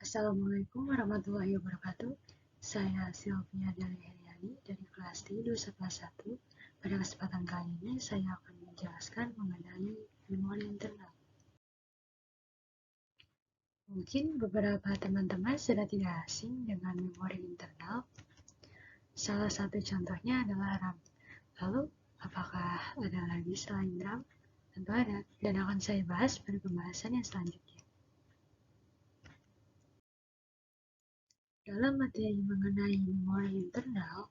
Assalamualaikum warahmatullahi wabarakatuh. Saya Sylvia Deli Heriani dari kelas D 211. Pada kesempatan kali ini saya akan menjelaskan mengenai memori internal. Mungkin beberapa teman-teman sudah tidak asing dengan memori internal. Salah satu contohnya adalah RAM. Lalu, apakah ada lagi selain RAM? Tentu ada, dan akan saya bahas pada pembahasan yang selanjutnya. Dalam materi mengenai memori internal,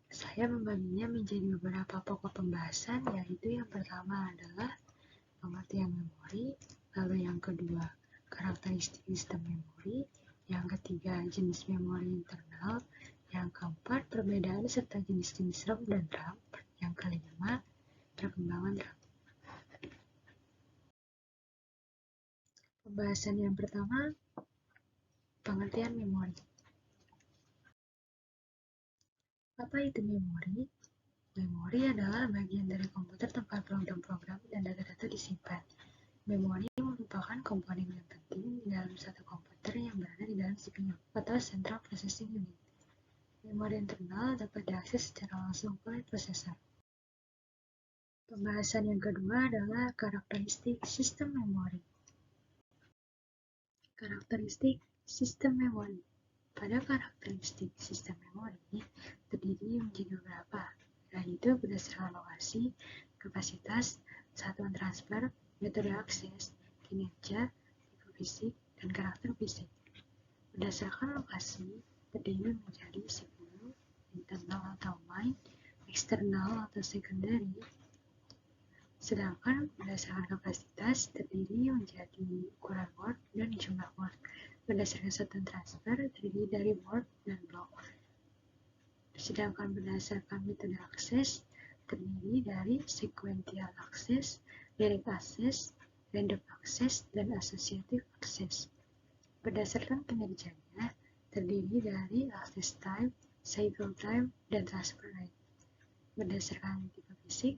saya membaginya menjadi beberapa pokok pembahasan, yaitu yang pertama adalah pengertian memori, lalu yang kedua karakteristik sistem memori, yang ketiga jenis memori internal, yang keempat perbedaan serta jenis-jenis ROM dan RAM, yang kelima perkembangan RAM. Pembahasan yang pertama, pengertian memori. Apa itu memori? Memori adalah bagian dari komputer tempat program-program dan data-data disimpan. Memori merupakan komponen yang penting di dalam satu komputer yang berada di dalam CPU atau Central Processing Unit. Memori internal dapat diakses secara langsung oleh prosesor. Pembahasan yang kedua adalah karakteristik sistem memori. Karakteristik sistem memori. Pada karakteristik sistem memori terdiri menjadi beberapa, yaitu berdasarkan lokasi, kapasitas, satuan transfer, metode akses, kinerja, tipe fisik, dan karakter fisik. Berdasarkan lokasi, terdiri menjadi CPU, internal atau main, eksternal atau secondary. Sedangkan berdasarkan kapasitas, terdiri menjadi ukuran word dan jumlah word. Berdasarkan satuan transfer, terdiri dari word dan block. Sedangkan berdasarkan metode akses, terdiri dari sequential access, direct access, random access, dan associative access. Berdasarkan kinerjanya, terdiri dari access time, cycle time, dan transfer rate. Berdasarkan tipe fisik,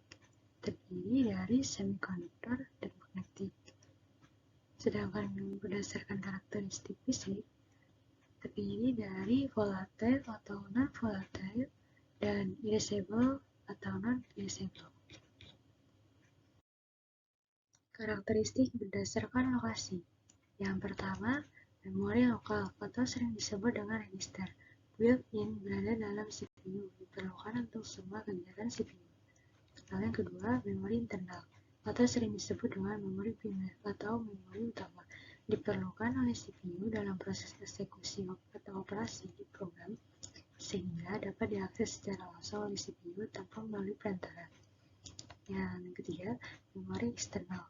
terdiri dari semikonduktor dan magnetik. Sedangkan berdasarkan karakteristik fisik, terdiri dari volatile atau non-volatile dan irreversible atau non-irreversible. Karakteristik berdasarkan lokasi. Yang pertama, memori lokal atau sering disebut dengan register. Built-in berada dalam CPU, diperlukan untuk semua kegiatan CPU. Lalu yang kedua, memori internal atau sering disebut dengan memori primer atau memori utama, diperlukan oleh CPU dalam proses eksekusi atau operasi di program sehingga dapat diakses secara langsung oleh CPU tanpa melalui perantara. Yang ketiga, memori eksternal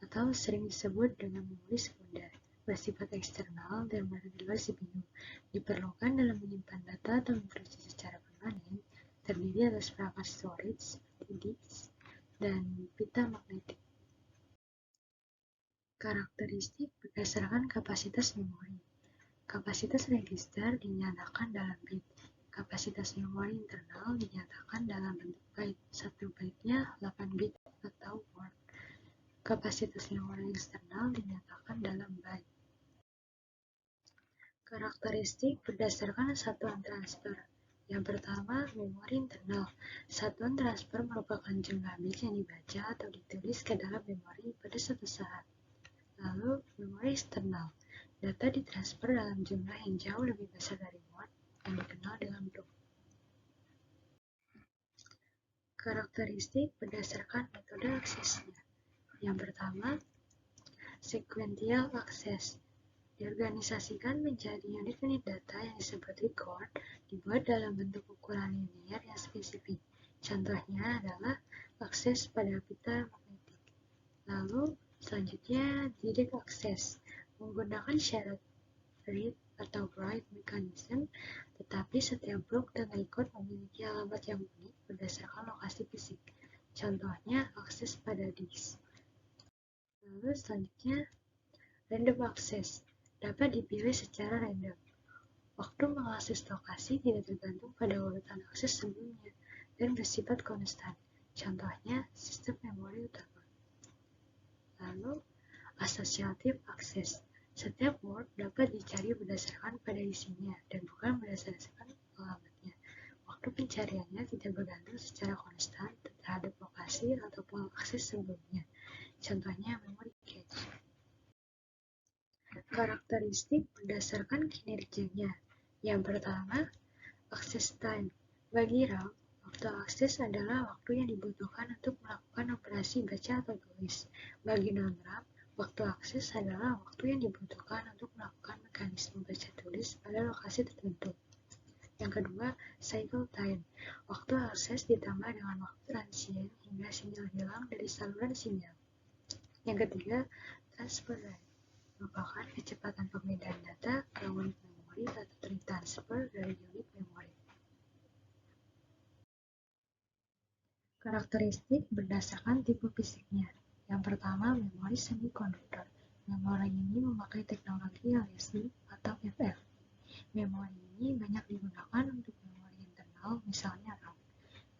atau sering disebut dengan memori sekunder, bersifat eksternal dan berada di luar CPU, diperlukan dalam menyimpan data atau informasi secara permanen, terdiri atas perangkat storage, disk, dan pita magnetik. Karakteristik berdasarkan kapasitas memori. Kapasitas register dinyatakan dalam bit. Kapasitas memori internal dinyatakan dalam bentuk byte. 1 byte-nya 8 bit atau word. Kapasitas memori eksternal dinyatakan dalam byte. Karakteristik berdasarkan satuan transfer. Yang pertama, memori internal. Satuan transfer merupakan jumlah bit yang dibaca atau ditulis ke dalam memori pada suatu saat. Lalu, memori eksternal. Data ditransfer dalam jumlah yang jauh lebih besar dari word yang dikenal dengan block. Karakteristik berdasarkan metode aksesnya. Yang pertama, sequential access. Diorganisasikan menjadi unit-unit data yang disebut record, dibuat dalam bentuk ukuran linear yang spesifik. Contohnya adalah akses pada pita magnetik. Lalu, selanjutnya direct access, menggunakan syarat read atau write mechanism, tetapi setiap blok dan record memiliki alamat yang unik berdasarkan lokasi fisik. Contohnya akses pada disk. Lalu selanjutnya random access, dapat dipilih secara random. Waktu mengakses lokasi tidak tergantung pada urutan akses sebelumnya dan bersifat konstan. Contohnya sistem memori utama. Lalu associative access, Setiap word dapat dicari berdasarkan pada isinya dan bukan berdasarkan alamatnya. Waktu pencariannya tidak bergantung secara konstan terhadap lokasi ataupun akses sebelumnya. Contohnya memory cache. Karakteristik berdasarkan kinerjanya. Yang pertama, access time. Bagi RAM, waktu akses adalah waktu yang dibutuhkan untuk melakukan operasi baca atau tulis. Bagi non-RAM, waktu akses adalah waktu yang dibutuhkan untuk melakukan mekanisme baca tulis pada lokasi tertentu. Yang kedua, cycle time. Waktu akses ditambah dengan waktu transient hingga sinyal hilang dari saluran sinyal. Yang ketiga, transfer rate merupakan kecepatan pemindaian data ke unit memori atau transfer dari unit memori. Karakteristik berdasarkan tipe fisiknya. Yang pertama, memori semikonduktor. Memori ini memakai teknologi LSD atau FF. Memori ini banyak digunakan untuk memori internal, misalnya RAM.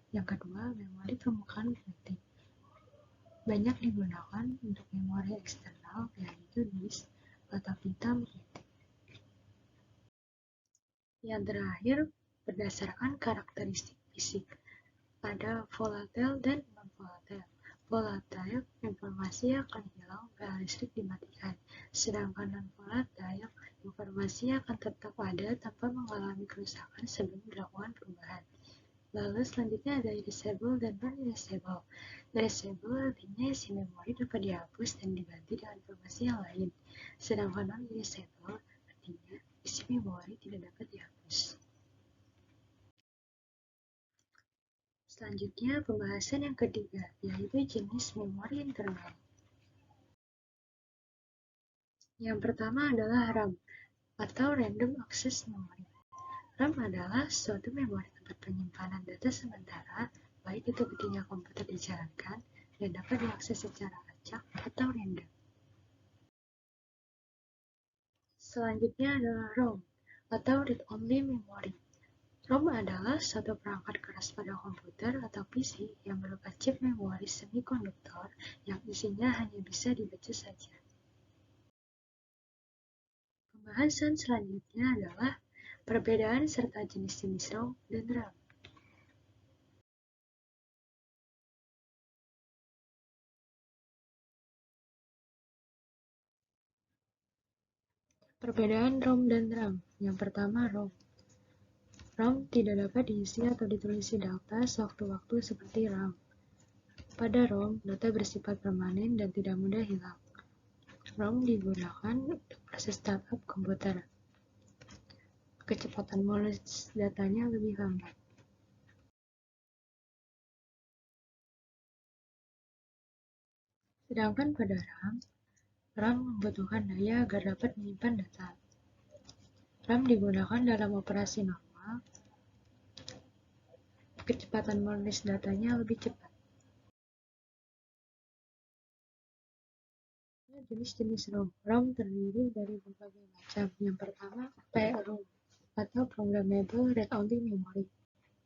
Yang kedua, memori permukaan magnetik. Banyak digunakan untuk memori eksternal, yaitu disk atau pita magnetik. Yang terakhir, berdasarkan karakteristik fisik. Ada volatile dan non-volatile. Volatile, informasi akan hilang bila listrik dimatikan. Sedangkan non-volatile, informasi akan tetap ada tanpa mengalami kerusakan sebelum dilakukan perubahan. Lalu selanjutnya ada erasable dan non-erasable. Erasable artinya isi memori dapat dihapus dan diganti dengan informasi yang lain. Sedangkan non-erasable artinya isi memori tidak dapat dihapus. Selanjutnya pembahasan yang ketiga, yaitu jenis memori internal. Yang pertama adalah RAM atau Random Access Memory. RAM adalah suatu memori tempat penyimpanan data sementara, baik itu ketika komputer dijalankan dan dapat diakses secara acak atau random. Selanjutnya adalah ROM atau Read Only Memory. ROM adalah suatu perangkat keras pada komputer atau PC yang berupa chip memori semikonduktor yang isinya hanya bisa dibaca saja. Pembahasan selanjutnya adalah perbedaan serta jenis-jenis ROM dan RAM. Perbedaan ROM dan RAM. Yang pertama, ROM. ROM tidak dapat diisi atau ditulis data sewaktu-waktu seperti RAM. Pada ROM, data bersifat permanen dan tidak mudah hilang. ROM digunakan untuk proses startup komputer. Kecepatan menulis datanya lebih lambat. Sedangkan pada RAM membutuhkan daya agar dapat menyimpan data. RAM digunakan dalam operasi normal. Kecepatan menulis datanya lebih cepat. Jenis-jenis ROM. ROM terdiri dari berbagai macam. Yang pertama, PROM atau Programmable Read-Only Memory.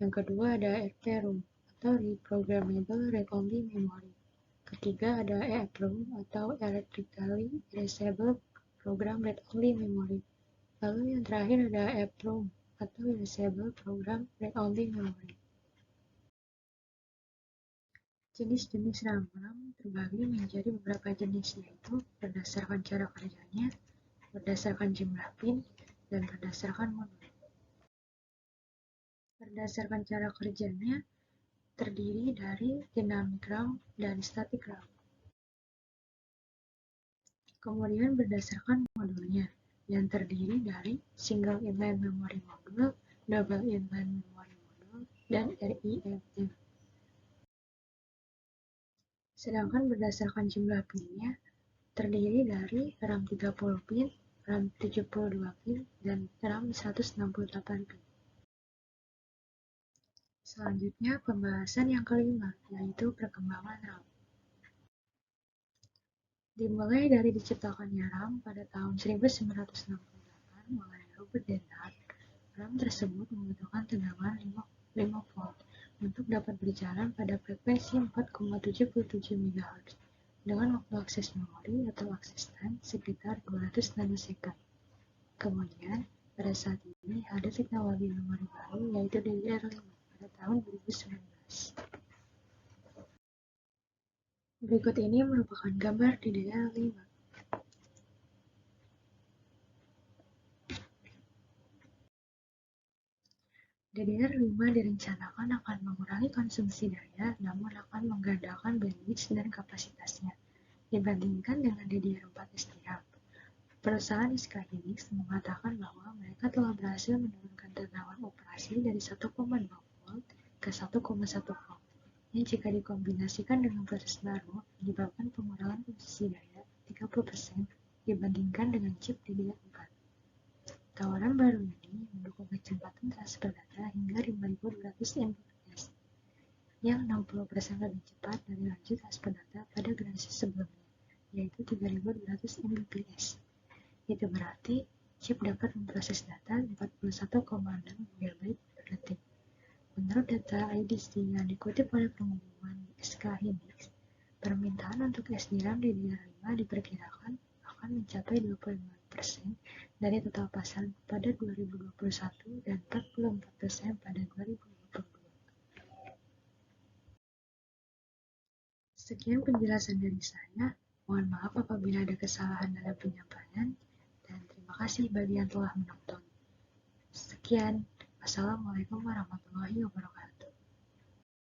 Yang kedua ada RPROM atau Reprogrammable Read-Only Memory. Ketiga ada EEPROM atau Electrically Erasable Program Read-Only Memory. Lalu yang terakhir ada EEPROM atau Erasable Program Read-Only Memory. Jenis-jenis RAM terbagi menjadi beberapa jenis, yaitu berdasarkan cara kerjanya, berdasarkan jumlah pin, dan berdasarkan modul. Berdasarkan cara kerjanya, terdiri dari dynamic RAM dan static RAM. Kemudian berdasarkan modulnya, yang terdiri dari single inline memory module, double inline memory module, dan RIMM. Sedangkan berdasarkan jumlah pinnya, terdiri dari RAM 30 pin, RAM 72 pin, dan RAM 168 pin. Selanjutnya pembahasan yang kelima, yaitu perkembangan RAM. Dimulai dari diciptakannya RAM pada tahun 1968 oleh Robert Denard, RAM tersebut membutuhkan tegangan 5 volt untuk dapat berjalan pada frekuensi 4,77 MHz. dengan waktu akses memori atau akses time sekitar 200 nanosecond. Kemudian, pada saat ini ada teknologi memori baru yaitu DDR5 pada tahun 2019. Berikut ini merupakan gambar DDR5. DDR5 direncanakan akan mengurangi konsumsi daya, namun akan menggandakan bandwidth dan kapasitasnya dibandingkan dengan DDR4 SDHANA. Perusahaan SK Hynix mengatakan bahwa mereka telah berhasil menurunkan tegangan operasi dari 1,2 volt ke 1,1 volt, yang jika dikombinasikan dengan proses baru menyebabkan pengurangan konsumsi daya 30% dibandingkan dengan chip DDR4. Tawaran baru ini mendukung kecepatan transfer data hingga 5200 Mbps, yang 60% lebih cepat dari laju transfer data pada generasi sebelumnya, yaitu 3200 Mbps. Itu berarti chip dapat memproses data 41,6 MB per detik. Menurut data IDC yang dikutip oleh pengumuman SK Hynix, permintaan untuk SDRAM DDR5 diperkirakan akan mencapai 25% dari total pasar pada 2021 dan 44% pada 2022. Sekian penjelasan dari saya. Mohon maaf apabila ada kesalahan dalam penyampaian, dan terima kasih bagi yang telah menonton. Sekian, wassalamualaikum warahmatullahi wabarakatuh.